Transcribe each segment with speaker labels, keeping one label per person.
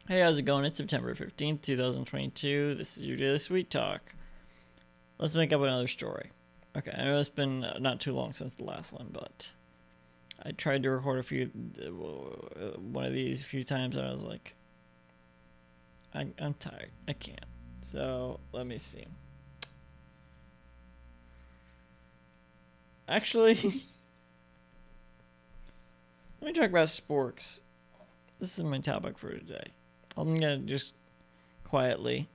Speaker 1: Hey, how's it going? It's September 15th, 2022. This is your Daily Sweet Talk. Let's make up another story. Okay, I know it's been not too long since the last one, but I tried to record one of these a few times, and I was like, I'm tired. I can't. So, let me see. Actually, let me talk about sporks. This is my topic for today. I'm going to just quietly,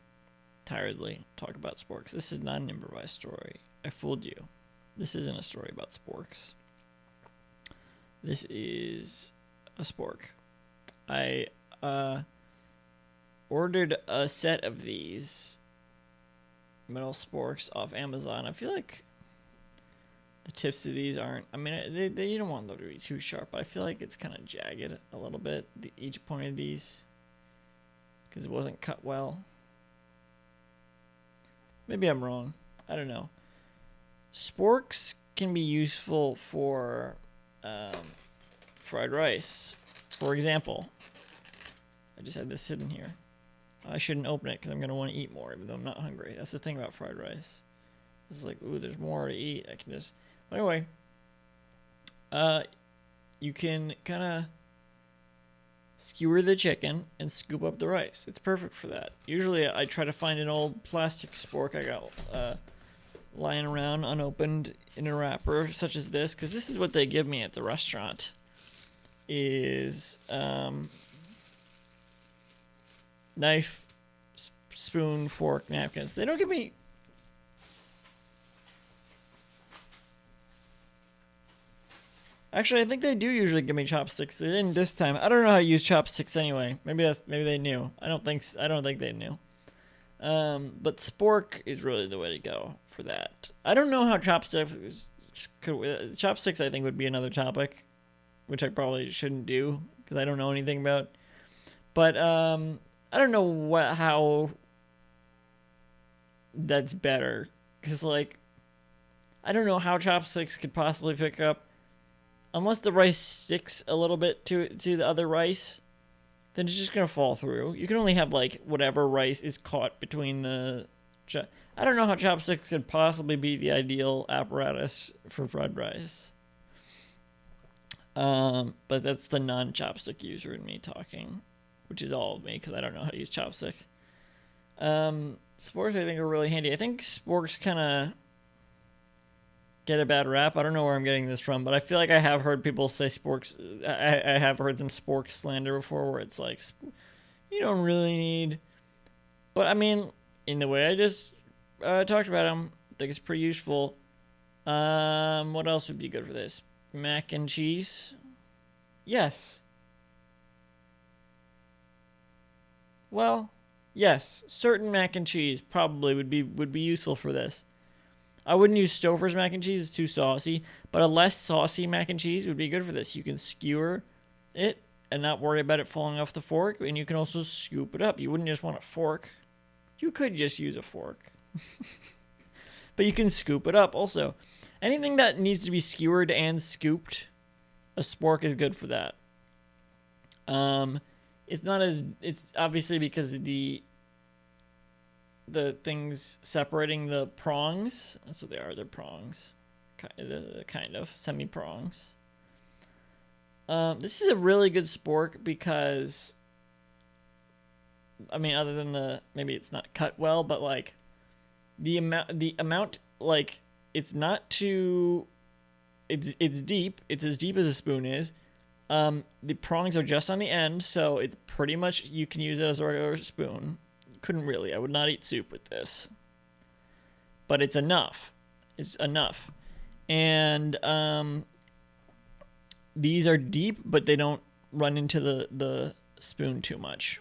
Speaker 1: tiredly talk about sporks. This is not an improvised story. I fooled you. This isn't a story about sporks. This is a spork. I ordered a set of these metal sporks off Amazon. I feel like the tips of these aren't, I mean, you don't want them to be too sharp, but I feel like it's kind of jagged a little bit, each point of these, because it wasn't cut well. Maybe I'm wrong. I don't know. Sporks can be useful for fried rice. For example, I just had this sitting here. I shouldn't open it because I'm going to want to eat more, even though I'm not hungry. That's the thing about fried rice. It's like, ooh, there's more to eat. I can just... But anyway, you can kind of skewer the chicken and scoop up the rice. It's perfect for that. Usually I try to find an old plastic spork I got lying around unopened in a wrapper such as this, because this is what they give me at the restaurant, is knife, spoon, fork, napkins. They don't give me... Actually, I think they do usually give me chopsticks. They didn't this time. I don't know how to use chopsticks anyway. Maybe they knew. I don't think they knew. But spork is really the way to go for that. I don't know how chopsticks I think would be another topic, which I probably shouldn't do because I don't know anything about. But I don't know how that's better, because like I don't know how chopsticks could possibly pick up. Unless the rice sticks a little bit to the other rice, then it's just going to fall through. You can only have, like, whatever rice is caught between the... I don't know how chopsticks could possibly be the ideal apparatus for fried rice. But that's the non-chopstick user in me talking, which is all of me, because I don't know how to use chopsticks. Sporks, I think, are really handy. I think sporks kind of get a bad rap. I don't know where I'm getting this from, but I feel like I have heard people say sporks. I have heard some spork slander before, where it's like, you don't really need. But I mean, in the way I just talked about them, I think it's pretty useful. What else would be good for this? Mac and cheese? Yes. Well, yes. Certain mac and cheese probably would be useful for this. I wouldn't use Stouffer's mac and cheese. It's too saucy. But a less saucy mac and cheese would be good for this. You can skewer it and not worry about it falling off the fork. And you can also scoop it up. You wouldn't just want a fork. You could just use a fork. But you can scoop it up also. Anything that needs to be skewered and scooped, a spork is good for that. It's obviously because of the things separating the prongs. That's what they are. They're prongs. Kind of. Semi-prongs. This is a really good spork because, I mean, other than maybe it's not cut well, but like the amount, like it's not too, it's deep. It's as deep as a spoon is. The prongs are just on the end, so it's pretty much, you can use it as a regular spoon. Couldn't really. I would not eat soup with this. But it's enough. It's enough. And these are deep, but they don't run into the spoon too much.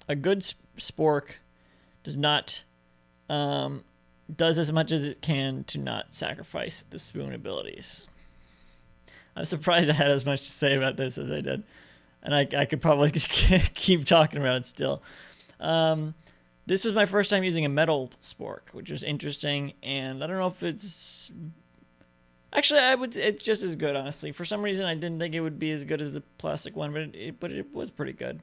Speaker 1: A good spork does not does as much as it can to not sacrifice the spoon abilities. I'm surprised I had as much to say about this as I did. And I could probably just keep talking about it still. This was my first time using a metal spork, which was interesting, and I don't know if it's... Actually, it's just as good, honestly. For some reason, I didn't think it would be as good as the plastic one, but it was pretty good.